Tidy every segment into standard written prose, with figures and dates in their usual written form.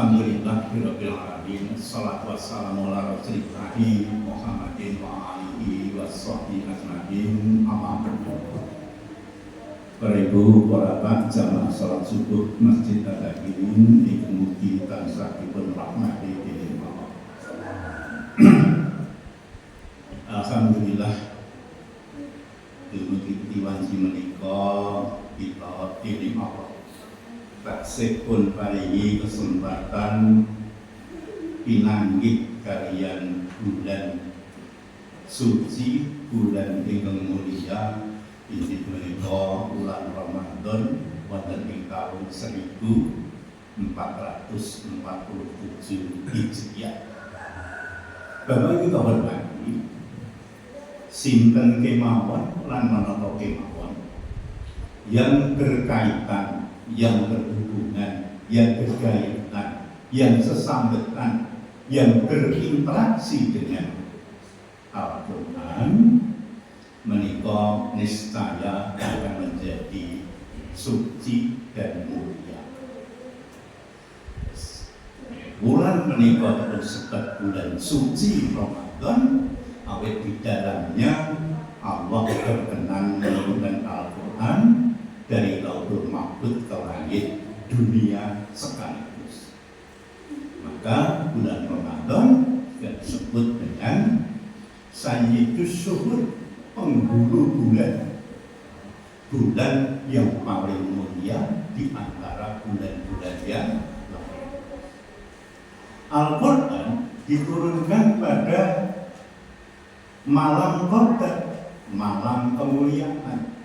Alhamdulillahirabbil alamin. Shalatu wassalamu ala rasulillah Muhammadin wa alihi washabbihi ajmain. Amma ba'du. Para ibu, para bapak jamaah salat subuh Masjid Al-Hakimin ingkang mugi tansah dipun rahmati dening Allah. Alhamdulillah dumugi wanci menika kita dening Allah. Taksih pun paringi kesempatan pinanggih kalian bulan suci, bulan ingkang mulia inggih menika bulan Ramadan wonten ing taun 1447 Hijriah. Bapak kita hormati, sinten kemawon lan menapa kemawon yang berkaitan, yang berhubungan, yang berkaitan, yang sesambetan, yang berinteraksi dengan Al-Quran menika niscaya akan menjadi suci dan mulia. Bulan menika disebut bulan suci Ramadan, awet di dalamnya Allah berkenan menurunkan Al-Quran dari Lauhul Mahfuz ke langit dunia sekaligus. Maka bulan Ramadan disebut dengan Sayyidus Syuhur, penghulu bulan, bulan yang paling mulia di antara bulan-bulan yang lain. Al-Quran diturunkan pada malam Qadar, malam kemuliaan.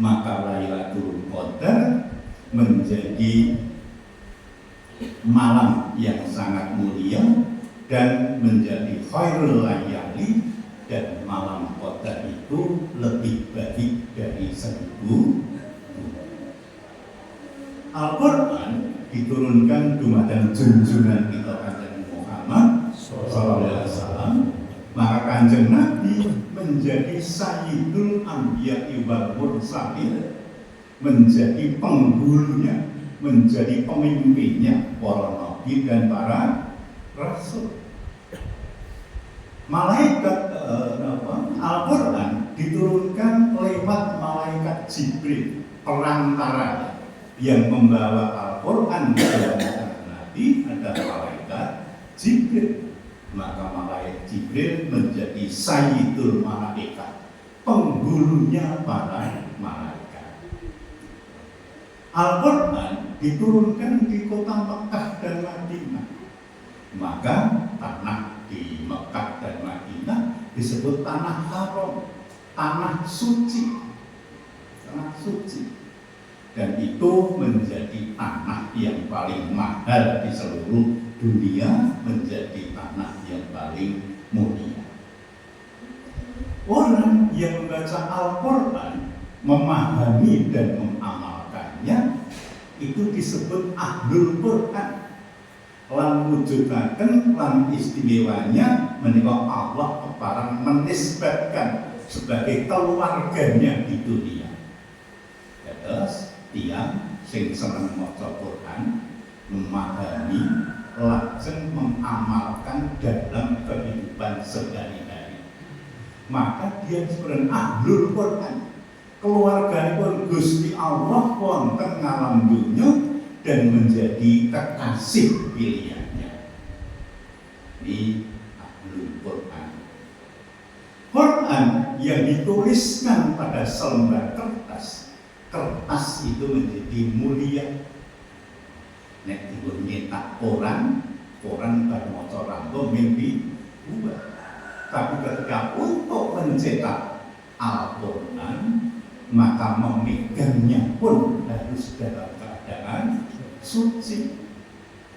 Maka Lailatul Qadar menjadi malam yang sangat mulia dan menjadi khairul layali, dan malam Qadar itu lebih baik dari 1000 bulan. Al-Quran diturunkan dumateng junjungan kita Kanjeng Muhammad sallallahu alaihi wasallam. Maka Kanjeng Nabi menjadi Sayyidul Anbiya wal Mursalin, menjadi penghulunya, menjadi pemimpinnya para nabi dan para rasul. Malaikat Al-Quran diturunkan lewat malaikat Jibril, perantara yang membawa Al-Quran kepada Nabi adalah malaikat Jibril. Maka malaikat Jibril menjadi Sayyidul Malaikat, penghulunya para malaikat. Al-Quran diturunkan di kota Mekah dan Madinah. Maka tanah di Mekah dan Madinah disebut tanah haram, tanah suci, tanah suci. Dan itu menjadi tanah yang paling mahal di seluruh dunia, menjadi tanah yang paling mulia. Orang yang membaca Al-Quran, memahami dan mengamalkannya, itu disebut Ahlul Quran. Lan wujudaken lan istimewanya menika Allah kepareng menisbatkan sebagai keluarganya di dunia. Terus tiang sing seneng maca Quran, memahami, lajeng mengamalkan dalam kehidupan sehari-hari, maka dia disebut Ahlul Quran. Keluarganipun Gusti Allah wonten ngalam dunya dan menjadi kekasih pilihannya. Ini Ahlul Quran. Quran yang dituliskan pada selembar kertas, kertas itu menjadi mulia. Nek dipun nyetak koran baru maca rangka mimpi buah. Tapi ketika untuk mencetak Al-Quran, maka memegangnya pun harus dalam keadaan suci.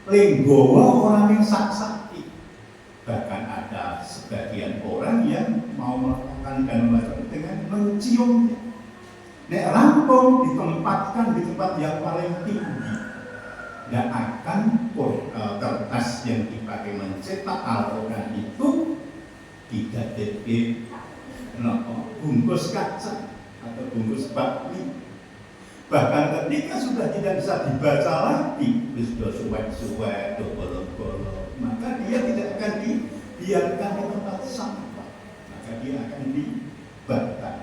Lenggowo orang yang sakti. Bahkan ada sebagian orang yang mau melakukan dan membaca dengan menciumnya. Nek rampung ditempatkan di tempat yang paling tinggi, dan akan kertas yang dipakai mencetak Al-Quran itu tidak bungkus kaca atau bungkus bakmi, Bahkan ketika sudah tidak bisa dibaca lagi, sudah suwek-suwek, bolong-bolong, maka dia tidak akan dibiarkan di tempat sampah, maka dia akan dibakar.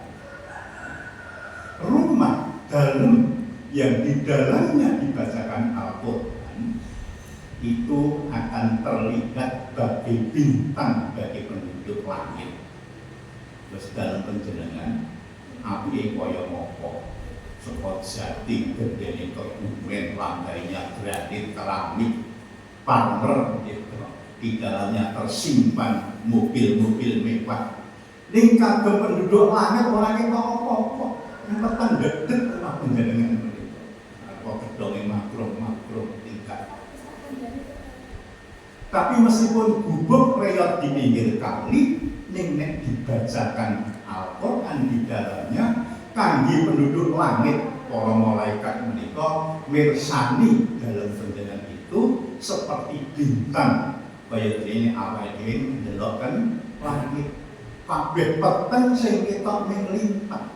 Rumah dalam yang di dalamnya dibacakan Al-Quran itu akan terlihat bagi bintang bagi penduduk langit. Terus dalam penjenengan api koyo mopo, sepot jati gedene kebumen, lantainya granit keramik, parmer gitu. Di dalamnya tersimpan mobil-mobil mewah. Ning kagem penduduk langit ora ketok apa-apa. Yang petang dedek rumah penjenengan menika. Apa gedonge makrum tingkat. Tapi meskipun gubuk reot di pinggir kali, ning nek dibacakan Al-Quran di dalamnya, kangge penduduk langit, para malaikat menika mirsani dalam penjenengan itu seperti bintang. Kaya dene awake dhewe ndeloken langit. Kabeh peteng sing ketok ning lintang.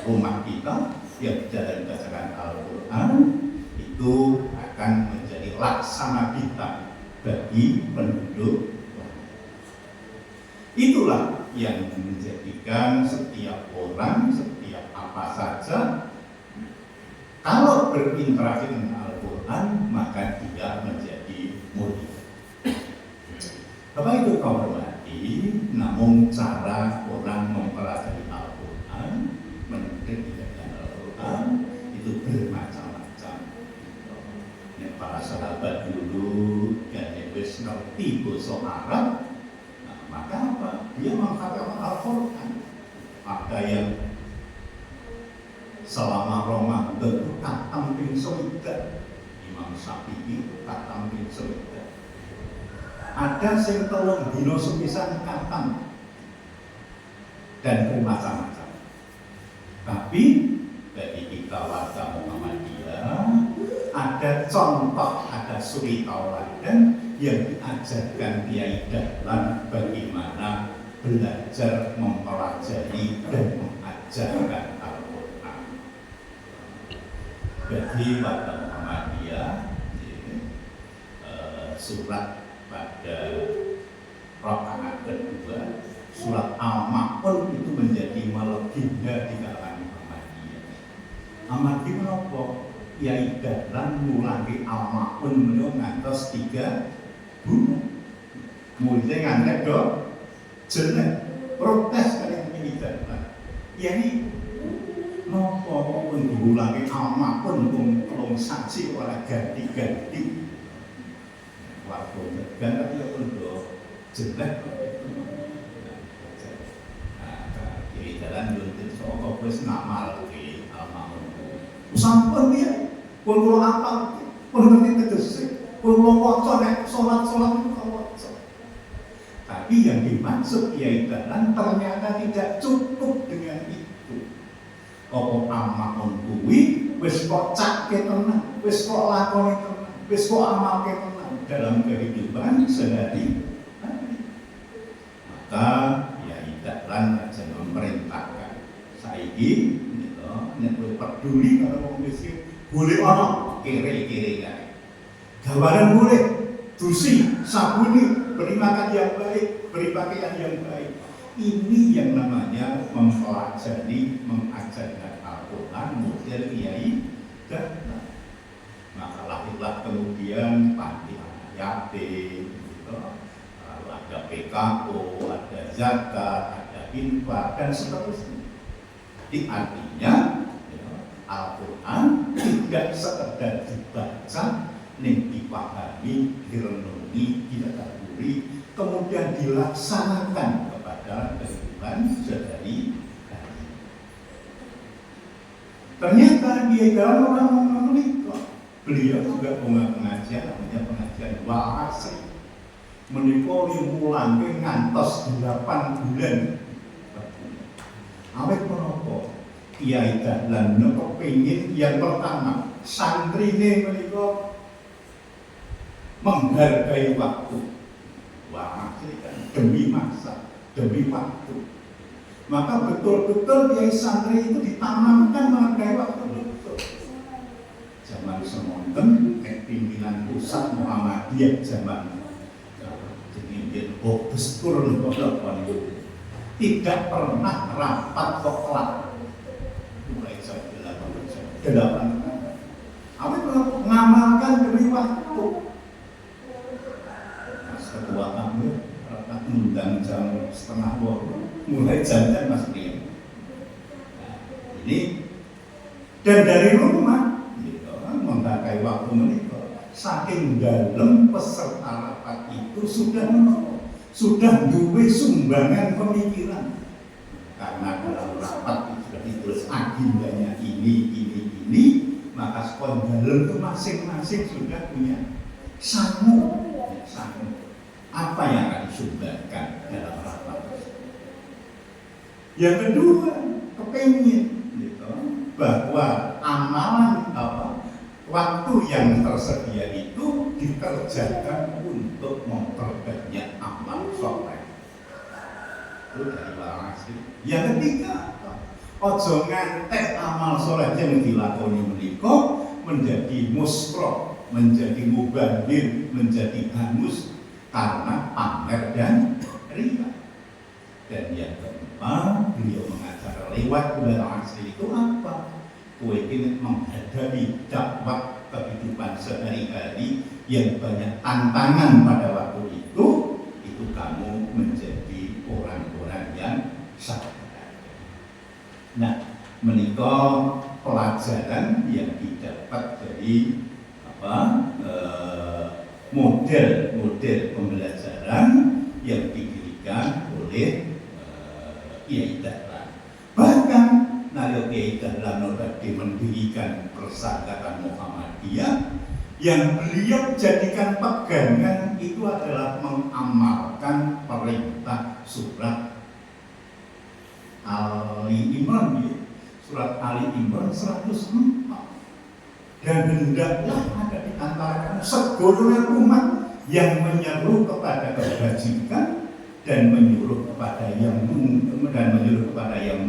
Rumah kita yang jalan bacakan Al-Quran itu akan menjadi laksana bintang bagi penduduk. Itulah yang menjadikan setiap orang, setiap apa saja, kalau berinteraksi dengan Al-Quran, maka dia menjadi mulia. Bapak Ibu kau hormati, namun cara orang mempelajari Al-Quran, mendengarkan Al-Quran, itu bermacam-macam. Para sahabat dulu, yang wis ngerti basa Arab, maka apa? Dia menghafalkan Al-Quran. Ada yang selama Ramadan itu katam ping swidak, Imam Syafi'i katam ping swidak. Ada sing telung dina sepisan katam dan bermacam-macam. Tapi bagi kita warga Muhammadiyah ada contoh, ada suri tauladan yang diajarkan Kiai Dahlan bagaimana belajar mempelajari dan mengajarkan Al-Quran. Jadi warga Muhammadiyah surat pada rakaat kedua surat Al-Ma'un itu menjadi melegenda di kalangan Muhammadiyah. Amargi menapa Kiai Dahlan mulangi Al-Ma'un menika ngantos 3 bulan. Mulai ngantek do jelek protes kalian Kiai Dahlan. Kiai napa pun diulangi Al-Ma'un pun saksi ora ganti-ganti. Waktu ganti pun do jelek. Kiai Dahlan nuntut saka wis ngamal ki Al-Ma'un. Sampun ya, pun kula apal, pun ngerti tegese, pun kula waca nek salat itu waca. Tapi yang dimaksud Kiai Dahlan ternyata tidak cukup dengan itu. Apa Al-Ma'un kuwi wis kok cake tenan, wis kok lakone tenan, wis kok amalke tenan dalam kehidupan sehari-hari. Maka Kiai Dahlan aja memerintahkan saiki nek peduli karo wong miskin boleh ana kere-kere kae. Gawaran boleh, dusi, sabuni, beri makan yang baik, beri pakaian yang baik. Ini yang namanya mempelajari, mengajarkan Al-Quran model Kiai Dahlan. Maka lahirlah kemudian panti anak yatim, gitu. Lalu ada PKO, ada zakat, ada infak dan seterusnya. Di artinya Al-Quran tidak sekedar dibaca, ning dipahami, direnungi, ditadaburi, kemudian dilaksanakan kepada kehidupan sehari-hari. Ternyata Kiai Dahlan orang menikah. Beliau juga punya pengajian, namanya pengajian wa'asri. Menikah mulai ngantos 8 bulan. Awet menapa? Kiai Dahlan kepingin yang pertama santrine menika menghargai waktu. Wah, demi masa, demi waktu. Maka betul-betul Kiai santri itu ditanamkan menghargai waktu. pusat Muhammadiyah zaman jadi bestur tidak pernah rapat koklat mulai jam 8 apa mengamalkan demi waktu. Ketua kami rapat undang jam 11:30 mulai jam Mas Rian. Ini dan dari rumah gitu, memakai waktu menikah saking dalam peserta rapat itu sudah duwe sumbangan pemikiran karena dalam rapat itu sudah ditulis agendanya ini maka sekon dalam itu masing-masing sudah punya sangu apa yang akan disumbangkan dalam rapat. Yang kedua kepingin bahwa amalan waktu yang tersedia itu dikerjakan untuk memperbanyak amal soleh. Itu dari orang asli. Yang ketiga, ojo ngantek amal soleh yang dilakoni menika menjadi musroh, menjadi mubadir, menjadi hangus karena pamer dan riya. Dan yang keempat, beliau mengajar lewat budaya asli itu apa? Kue ini menghadapi dakwah kehidupan sehari-hari yang banyak tantangan pada waktu itu kamu menjadi orang-orang yang sabar. Nah, menikah pelajaran yang didapat dari model pembelajaran yang diberikan oleh Kiai Dahlan. Bahkan Nabi Kiai Dahlan tadi mendirikan Persatuan Muhammadiyah yang beliau jadikan pegangan itu adalah mengamalkan perintah surat Ali Imran, surat Ali Imran 104. Dan hendaklah ada di antara kamu segolongan umat yang menyeru kepada kebajikan dan menyuruh kepada yang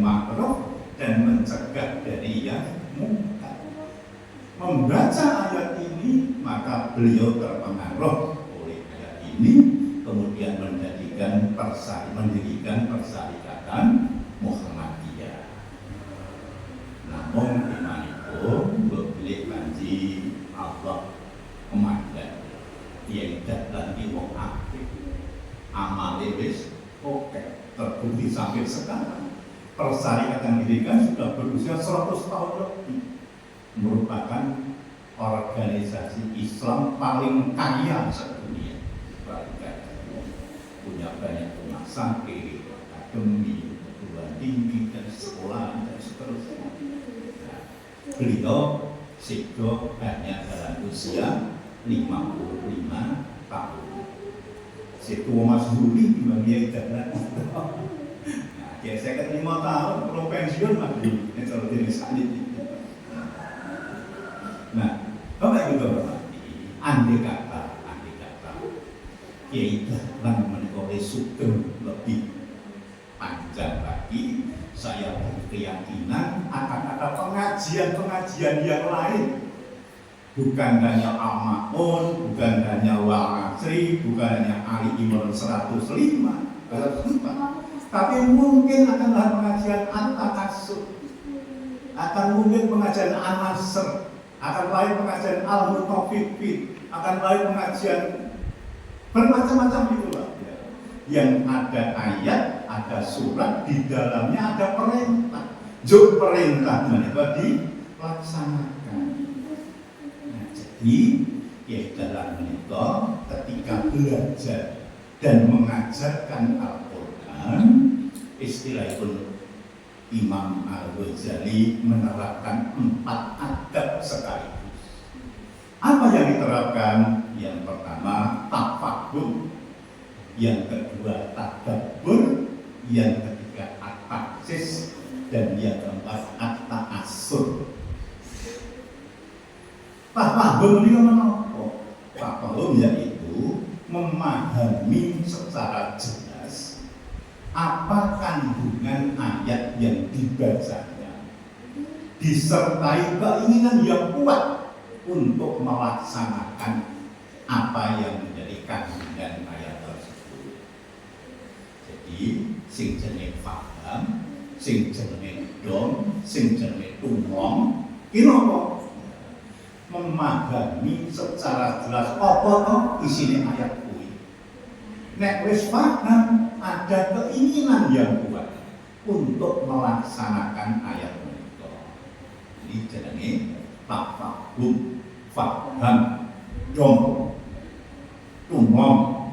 makruh dan mencegah dari yang munkar. Membaca ayat ini maka beliau terpengaruh oleh ayat ini, kemudian mendirikan Persyarikatan Muhammadiyah. Namun imanipun berpilih kanji Allah komandan yang datang di wong aktif amale wis oke, terbukti sampai sekarang Persyarikatan didirikan sudah berusia 100 tahun lebih, merupakan organisasi Islam paling kaya sedunia. Punya banyak rumah sakit, akademi, perguruan tinggi, dan sekolah dan seterusnya. Nah, beliau sedo hanya dalam usia 55 tahun. Sedo Mas Juli dibagi Dahlan. Ya, saya kan 5 tahun, kalau pensiun Mas Juli, kalau jenis anit. Nah, Bapak Ibu hormati, andai kata Kiai Dahlan menikmati sugeng lebih panjang lagi, saya berkeyakinan akan ada pengajian yang lain, bukan hanya Al-Ma'un, bukan hanya Wal-Asri, bukan hanya Ali Imran 105, tapi mungkin akan ada pengajian At-Takasur, akan mungkin pengajian An-Nasr, akan lain pengajian Al-Mutafiqin, akan lain pengajian bermacam-macam itulah. Yang ada ayat, ada surat, di dalamnya ada perintah. Perintah mereka dilaksanakan. Nah, jadi ya dalam menikah ketika belajar dan mengajarkan Al-Quran, istilah itu Imam Al-Ghazali menerapkan 4 adab sekaligus. Apa yang diterapkan? Yang pertama tafakkur, yang kedua tadabbur, yang ketiga at-taksis, dan yang keempat at-ta'assur. Tafahum ini menapa? Tafahum yaitu memahami secara jelas apa kandungan ayat yang dibacanya, disertai keinginan yang kuat untuk melaksanakan apa yang menjadi kandungan ayat tersebut. Jadi sing jenenge paham, sing jenenge dom, sing jenenge tumong, kira-kira memahami secara jelas apa toh isine ayat kuwi. Nek wis paham, ada keinginan yang kuat untuk melaksanakan ayat menika. Ini jenenge tafahum, faham, dom, tumong.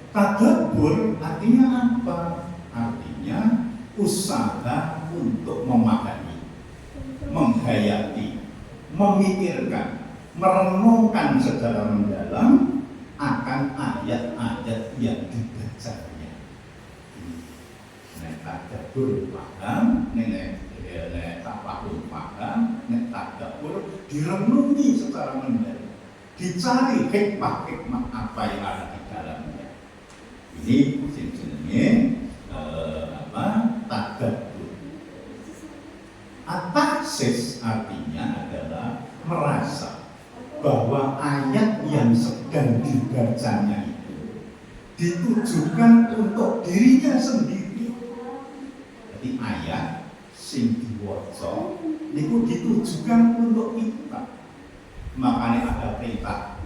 Tadabbur artinya apa? Artinya usaha untuk memahami, menghayati, memikirkan, merenungkan secara mendalam akan ayat-ayat yang dibacanya. Nek tadabbur paham, nek tafahum paham, nek tadabbur direnungi secara mendalam, dicari hikmah-hikmah apa yang ada di dalamnya. Ini sing jenenge tadabbur. Ataksis artinya adalah merasa bahwa ayat yang sedang dibacanya itu ditujukan untuk dirinya sendiri. Jadi ayat sing diwaca niku ditujukan untuk kita. Makanya ada perintah.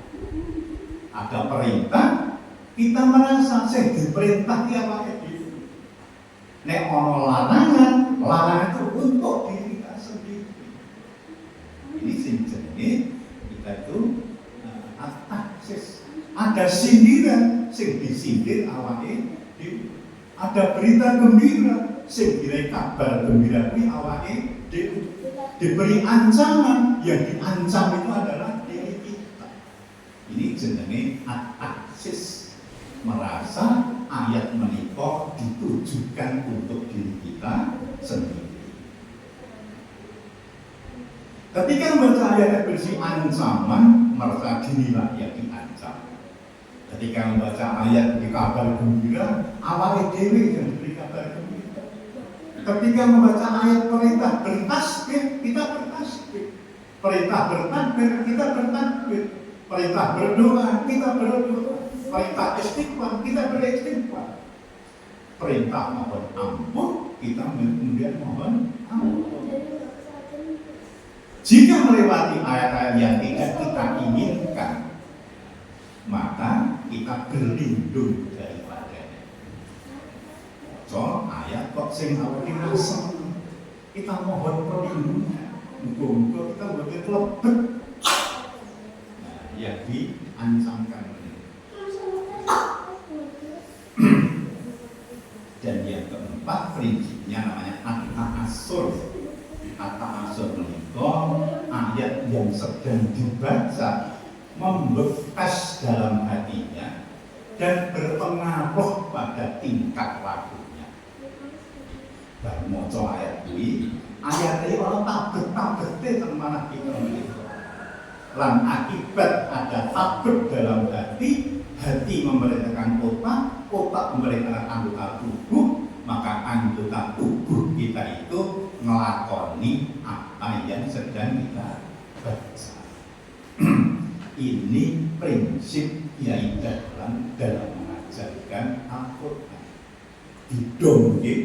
Ada perintah, kita merasa sing diperintah ki awake dhewe. Nek ana larangan, larangan itu untuk diri kita sendiri. Ini sing jenenge kita itu ataksis. Ada sindiran sing disindir awake dhewe. Ada berita gembira sing diraih kabar gembira kuwi awake dhewe. Diberi ancaman, yang diancam itu adalah diri kita. Ini jenenge ataksis. Merasa ayat menika ditujukan untuk diri kita sendiri. Ketika membaca ayat berisi ancaman, merasa dirilah yang diancam. Ketika membaca ayat di kabar gembira, awake dhewe yang diberi kabar gembira. Ketika membaca ayat perintah bertasbih, kita bertasbih. Perintah bertakbir, kita bertakbir. Perintah berdoa, kita berdoa. Perintah istighfar, kita beristighfar. Perintah mohon ampun, kita kemudian mohon ampun. Jika melewati ayat-ayat yang tidak kita inginkan, maka kita berlindung daripadanya. So, ayat kok sing awake rasa, kita mohon perlindungan. Muga-muga kita mboten klebet. Nah, yang diancamkan. Dan yang keempat prinsipnya namanya at-ta'assur. At-ta'assur menika ayat yang sedang dibaca membekas dalam hatinya dan berpengaruh pada tingkah lakunya. Dan maca ayat kuwi, ayat iki ora tabet-tabete teng manah kita menika. Lan akibat ada tabet dalam hati, hati memerintahkan otak, otak memerintahkan anggota tubuh, maka anggota tubuh kita itu ngelakoni apa yang sedang kita baca. Ini prinsip yang dalam mengajarkan Al-Quran. Didongeng,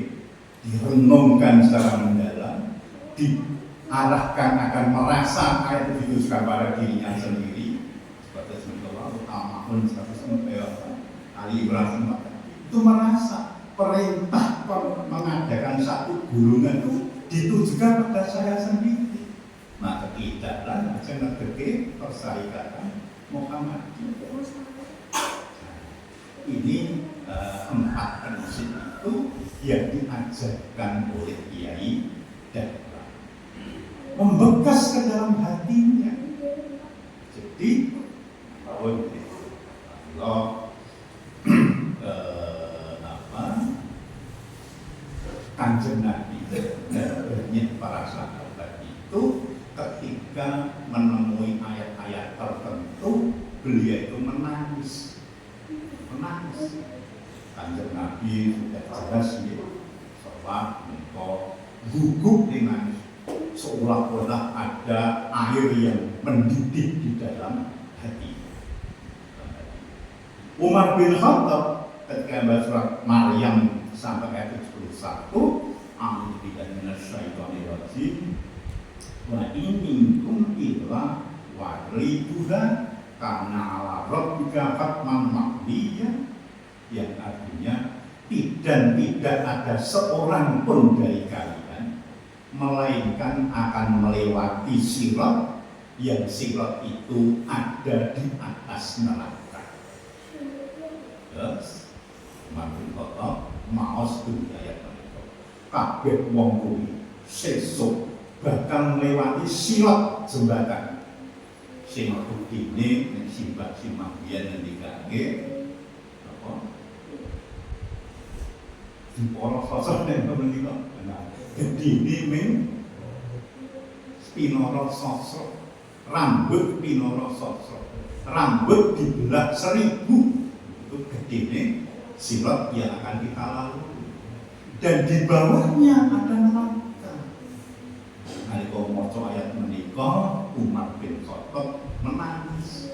direnungkan secara mendalam, diarahkan akan merasa ayat itu ditujukan pada dirinya sendiri. Seperti sementara utama Ali Ibrahim itu merasa perintah mengadakan satu gulungan itu ditujukan pada saya sendiri. Maka tidaklah aja ngedeke persyaratan Muhammadiyah. Ini empat prinsip itu yang diajarkan oleh Kiai dan membekas ke dalam hatinya. Jadi kalau Kanjeng Nabi dan para sahabat itu ketika menemui ayat-ayat tertentu, beliau itu menangis. Kanjeng Nabi sudah jelas ya, sholat, engkau gugup dengan seolah-olah ada air yang mendidih di dalam hati. Umar bin Khattab ketika membaca surat Maryam sampai ayat 71, a'udzu billahi minasyaitonir rajim, wa in minkum illa wariduha kana ala rabbika hatman maqdiyya, yang artinya tidak ada seorang pun dari kalian melainkan akan melewati sirat, yang sirat itu ada di atas neraka. Yes, maksud kata maos ayat menika. Kabeh wong kuwi sesuk bakal melewati sirat jembatan. Sing buktine nek simbah-simbah biyen ngendikake apa? Para sosok nek menika. Nah, gedine ming pinara sosok, rambut pinara sosok, rambut dibelah 1000, itu gedine sirat yang akan kita lalui, dan di bawahnya ada neraka. Nalika maca ayat menika, Umar bin Khattab menangis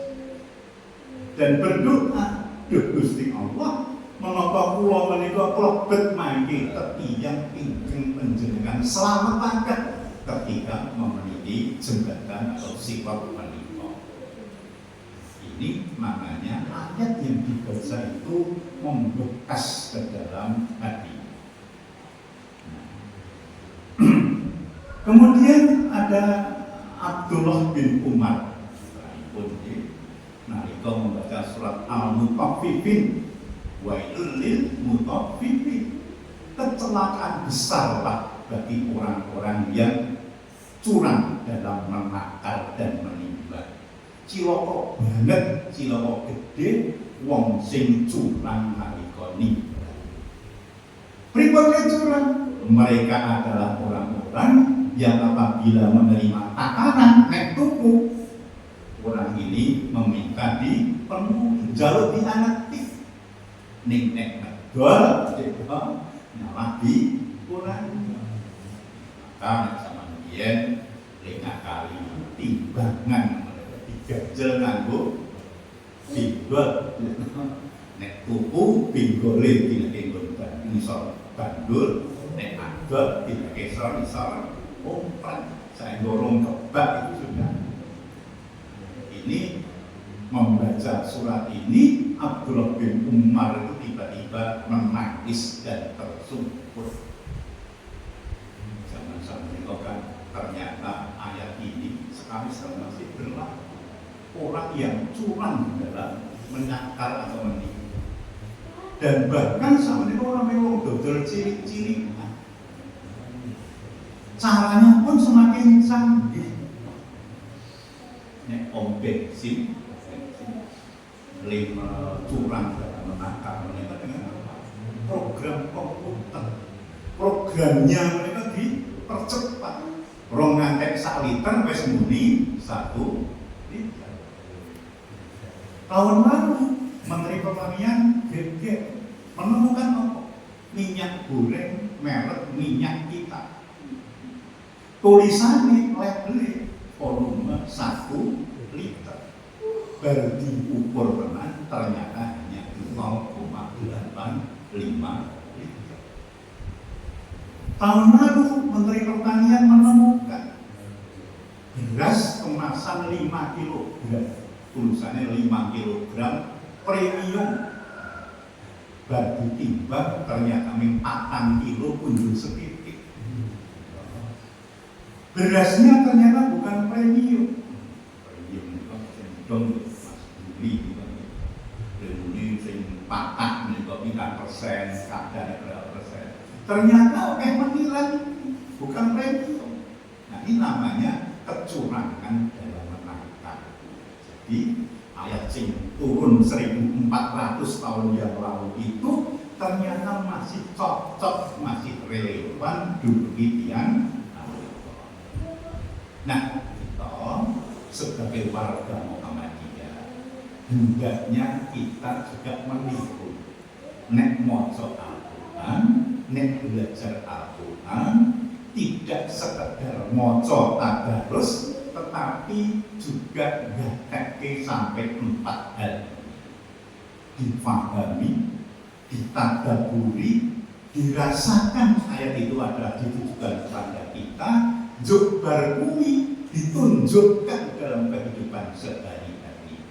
dan berdoa, "Duh Gusti Allah, menapa kula menika klebet mangke tiyang ingkang panjenengan slametaken ketika memenuhi jembatan atau sirat menika." Ini makanya ayat yang dibaca itu membekas ke dalam hati. Kemudian ada Abdullah bin Umar, nalika membaca surat Al-Mutaffifin, wailul lil mutaffifin, kecelakaan besarlah bagi orang-orang yang curang dalam menakar dan menimbang. Cilaka banget, cilaka gede wong sing curang nalika nimbang. Pripun curang? Mereka adalah orang-orang yang apabila menerima takaran nek tuku, orang ini meminta dipenuhi, jaluk dianati, ning nek ngedol nyalah dikurangi. Maka nek sampeyan biyen lengah kali timbangan diganjel nganggo pinggol, nek tuku pinggole dinggo ngisor bandul, nek adol dikesor ngisor omprat, saya dorong kebak, itu sudah. Ini membaca surat ini, Abdullah bin Umar itu tiba-tiba menangis dan tersungkur. Jangan sampai kan ternyata ayat ini sekali masih berlaku. Orang yang curang dalam menyakar atau menipu, dan bahkan sama ini orang yang dodol cilik-cilik, caranya pun semakin canggih. Nek om bensin lima curang dalam menakar mereka dengan program komputer, programnya mereka dipercepat. Rong ngantek 1 liter wis muni 1 liter. Tahun lalu Menteri Pertanian geger menemukan apa? Minyak goreng merek minyak kita. Tulisannya labelnya volume 1 liter. Baru diukur tenan ternyata hanya 0,85 liter. Tahun lalu Menteri Pertanian menemukan beras kemasan 5 kg, tulisannya 5 kg premium. Baru timbang ternyata 4 kilo kunjung sedikit. Berasnya ternyata bukan premium. Premium itu cenderung Mas Budi ini sing patah menika 5%, kadar berapa persen. Ternyata menilang bukan premium. Nah, ini namanya kecurangan dalam menakar. Jadi ayat sing turun 1400 tahun yang lalu itu ternyata masih cocok, masih relevan dugi tiang. Nah, kita sebagai warga Muhammadiyah hendaknya kita juga meniru. Nek maca Al-Quran, nek belajar Al-Quran, tidak sekedar maca tadarus, tetapi juga nggatekake sampai 4 hal. difahami, ditadaburi, dirasakan ayat itu adalah ditujukan kepada kita, jokbar kuwi ditunjukkan dalam kehidupan sehari-hari.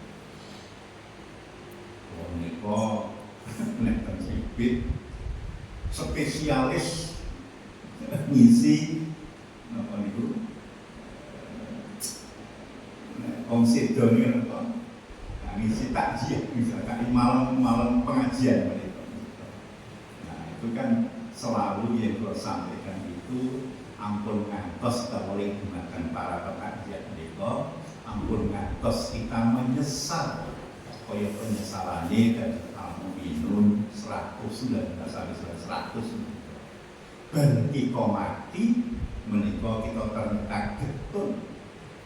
Menika nenten sipit spesialis ngisi napa niku wong sedo niku ngisi takjil misalkan malam pengajian menika. Nah, itu kan selalu yang kalau sampaikan itu ampun ngantos oleh gunakan para pengajian menika, ampun ngantos kita menyesal kaya penyesalannya dan Al-Mu'minun 119 sampai 100. Ben kita mati menika kita ternyata getun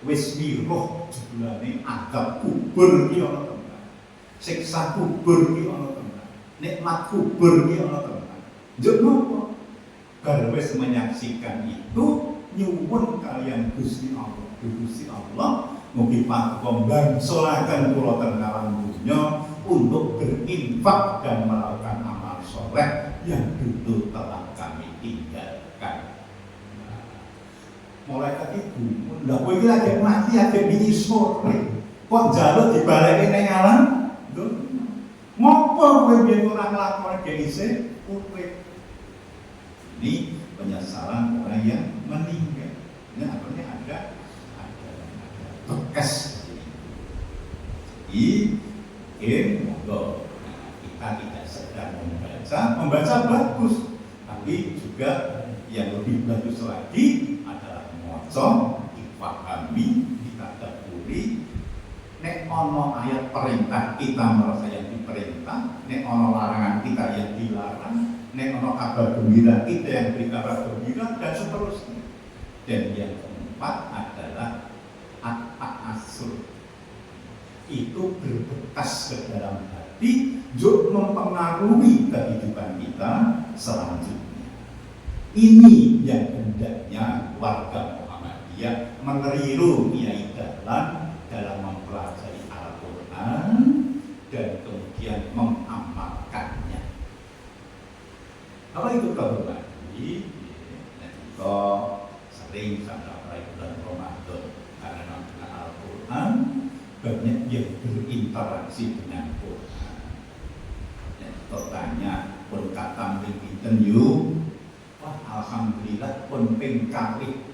wis miruh jebulane adab kubur iki ana tenan, siksa kubur iki ana tenan, nikmat kubur iki ana tenan. Njuk napa? Bar wis menyaksikan itu nyuwun kalian Gusti Allah mugi paduka bangsulaken kula teng alam dunya untuk berinfak dan melakukan amal soleh yang dulu telah kami tinggalkan. Mulai tadi lha kowe iki lagi mati ade wingi sore kok njaluk dibaleki ning alam ngopo kowe biyen ora nglakoni dhewe isih urip. Ini penyesalan orang yang meninggal. Ini artinya ada bekas. Jadi monggo kita tidak sedang membaca bagus, tapi juga yang lebih bagus lagi adalah maca, dipahami, ditadaburi. Nek ono ayat perintah kita merasa yang diperintah, nek ono larangan kita yang dilarang, nek ono kabar gembira kita yang beri kabar gembira, dan seterusnya. Dan yang keempat adalah at-ta'assur, itu berbekas ke dalam hati, juga mempengaruhi kehidupan kita selanjutnya. Ini yang hendaknya warga Muhammadiyah meniru Kiai Dahlan dalam mempelajari Al-Quran dan kemudian mengamalkannya. Apa itu kehormati? Kita sering sampai bulan Ramadan karena mengenal Al-Quran, banyak yang berinteraksi dengan Quran. Kita tanya pun katam pinten yuk, wah alhamdulillah pun ping kalih,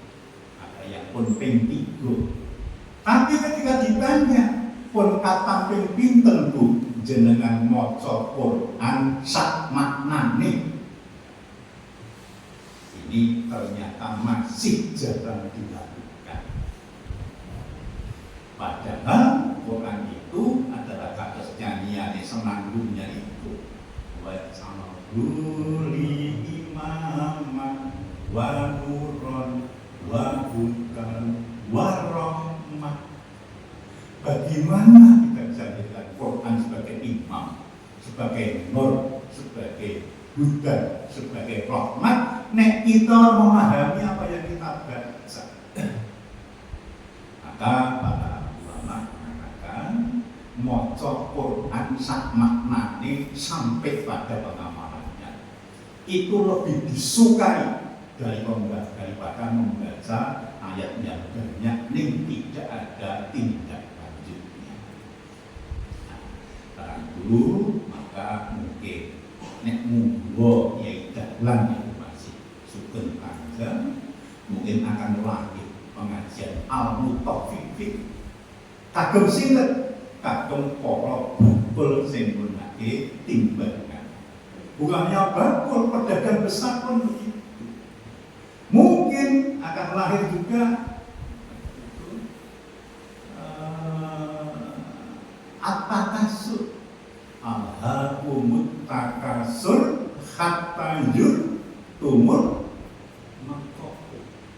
ada yang pun ping 3. Tapi ketika ditanya pun katam ping pinten Bu jenengan maca Quran sak maknane, ini ternyata masih jarang dilakukan. Padahal Quran itu adalah kados nyanyian senandungnya itu. Wa sanaduli imaman wa nuron wa hudan wa rahmah. Bagaimana kita bisa jadikan Quran sebagai imam, sebagai nur, sebagai hudan, sebagai rahmat? Nek kita memahami apa yang kita baca, maka para ulama mengatakan maca Quran sak maknane sampai pada pengamalannya itu lebih disukai daripada membaca ayat yang banyak yang tidak ada tindak lanjutnya. Nah, dulu maka mungkin nek munggo Kiai Dahlan sugeng panjang mungkin akan lahir pengajian Al-Mutafiqin kagem sinten kagem para bakul sing gunake timbangan, bukannya bakul pedagang besar pun begitu. Mungkin akan lahir juga at-takasur, alhaakumut takasur hatta yurtumul,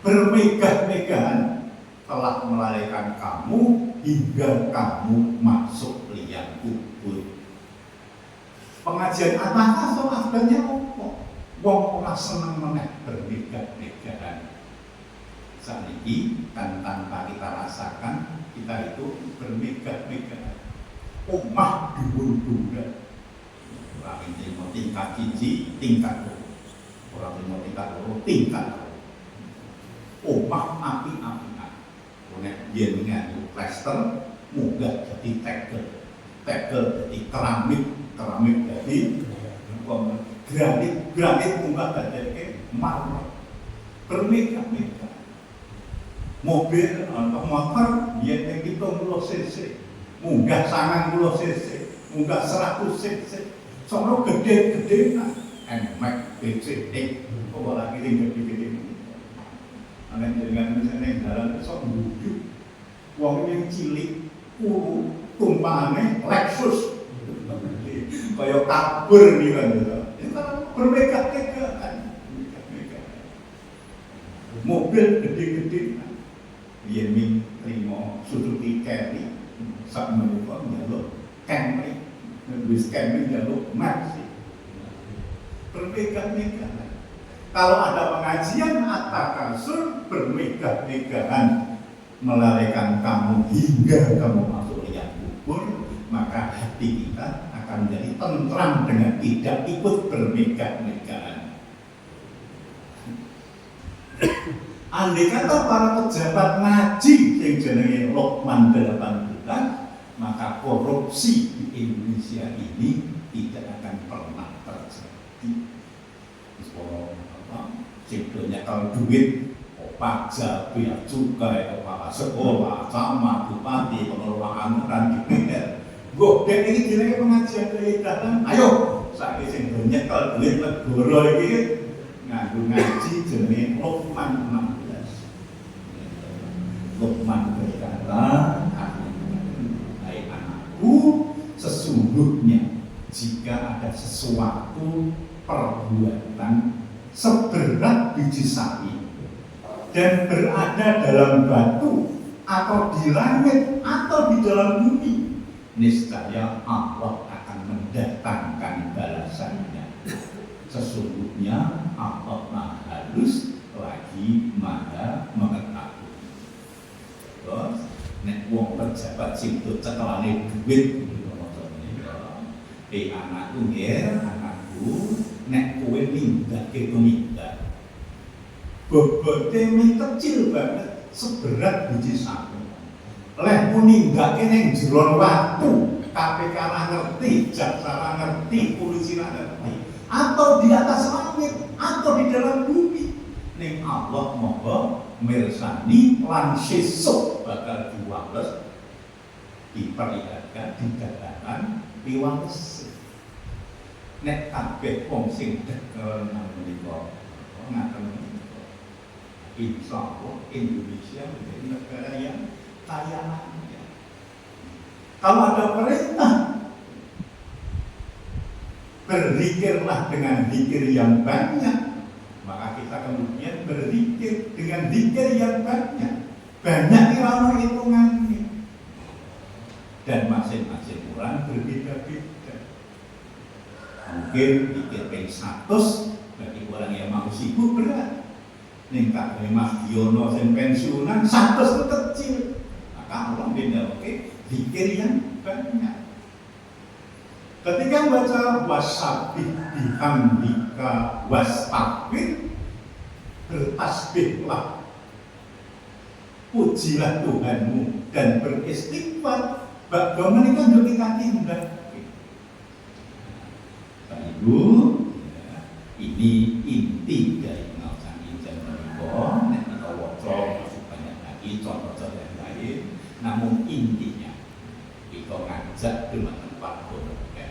bermegah-megahan telah melahirkan kamu hingga kamu masuk liang kubur. Pengajian at-takasur akhirnya apa? Wong ora seneng meneh bermegah-megahan. Saniki kan tanpa kita rasakan kita itu bermegah-megahan. Omah dhuwur-dhuwuran, Ora terima tingkat 1, tingkat 2. Ora terima tingkat 2, tingkat 2. Omah api-apian. Nek yen nganggo plester munggah jadi tegel jadi keramik jadi granit munggah jadi marmer bermega-mega. Mobil atau motor yen ning 70 cc munggah 90 cc munggah 100 cc sono gede-gede NMAX PCX kok lagi gede-gede. Ana dengan misalnya dalan sok ngujuk wong yang cilik tumpahane Lexus kaya kabur nih kan itu kan bermega-mega mobil gede-gede yen min trimo Suzuki Carry sak menika njaluk Camry wis Camry njaluk Mercy bermega-mega. Kalau ada pengajian atas kasur bermegah-megahan melarikan kamu hingga kamu masuk liang kubur, maka hati kita akan menjadi tentram dengan tidak ikut bermegah-megahan. Andai kata para pejabat ngaji yang jenenge Lokman 18, maka korupsi di Indonesia ini tidak akan pernah terjadi. Contohnya kalau duit, pajak, bea cukai, kepala sekolah, camat, bupati, pengelolaan dan DPR. Godek ini jenenge pengajian keidatan. Ayo, saiki sing nyekel duit negara iki nganggo ngaji jenenge Lokman 16. Lokman berkata, hai anakku, sesungguhnya jika ada sesuatu perbuatan seberat biji sawi dan berada dalam batu atau di langit atau di dalam bumi, niscaya Allah akan mendatangkan balasannya. Sesungguhnya Allah Maha halus lagi Maha mengetahui. Terus nek wong pejabat sing cekelane duit anakku nggih, anakku nek kowe ninggake tumindak bobote mung kecil banget seberat biji sawi leh ninggake ning jero watu KPK ra ngerti, jaksa ra ngerti, polisi ra ngerti, atau di atas langit atau di dalam bumi, ning Allah moga mirsani lan sesuk bakal diwales diperlihatkan di dadakan piwales. Nek kabeh wong sing dekel nang menika ngaten menika, insyaallah Indonesia menjadi negara yang kaya raya. Kalau ada perintah, berzikirlah dengan zikir yang banyak, maka kita kemudian berzikir dengan zikir yang banyak irama hitungannya, dan masing-masing orang berbeda-beda. Mungkin pikir peng 100 bagi orang yang mau sibuk berat. Ningkat Mas Diono yang pensiunan 100 itu kecil. Maka orang beda pikir yang banyak. Ketika baca wasabih bihamdika wastakbir, bertasbihlah, pujilah Tuhanmu dan beristighfar. Bagaimana kan juga kita tindak. Ibu, ya, ini inti dari pengawasan insan menikah. Nek kita waca masih banyak lagi contoh-contoh yang lain. Namun intinya kita ngajak dengan tempat berdoa.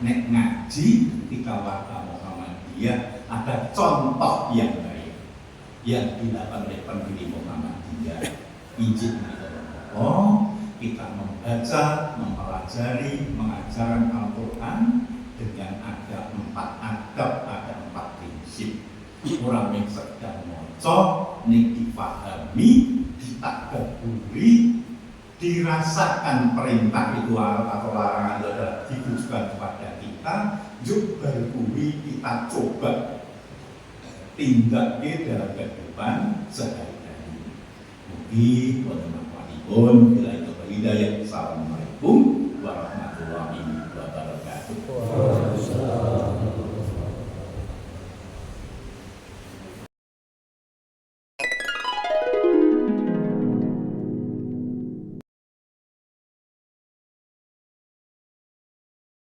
Nek ngaji ketika warga Muhammadiyah ada contoh yang baik yang dilakukan oleh pendiri Muhammadiyah. Izin kita membaca, mempelajari, mengajarkan Al-Quran dengan ada 4 adab, ada 4 prinsip. Orang yang sedang moco, ini dipahami, ditadaburi, dirasakan perintah itu atau larangan itu adalah ditujukan kepada kita, juga berkuwi kita coba tindak di dalam kehidupan sehari-hari. Mungkin pada manfaatipun bila itu berhidayah. Assalamualaikum.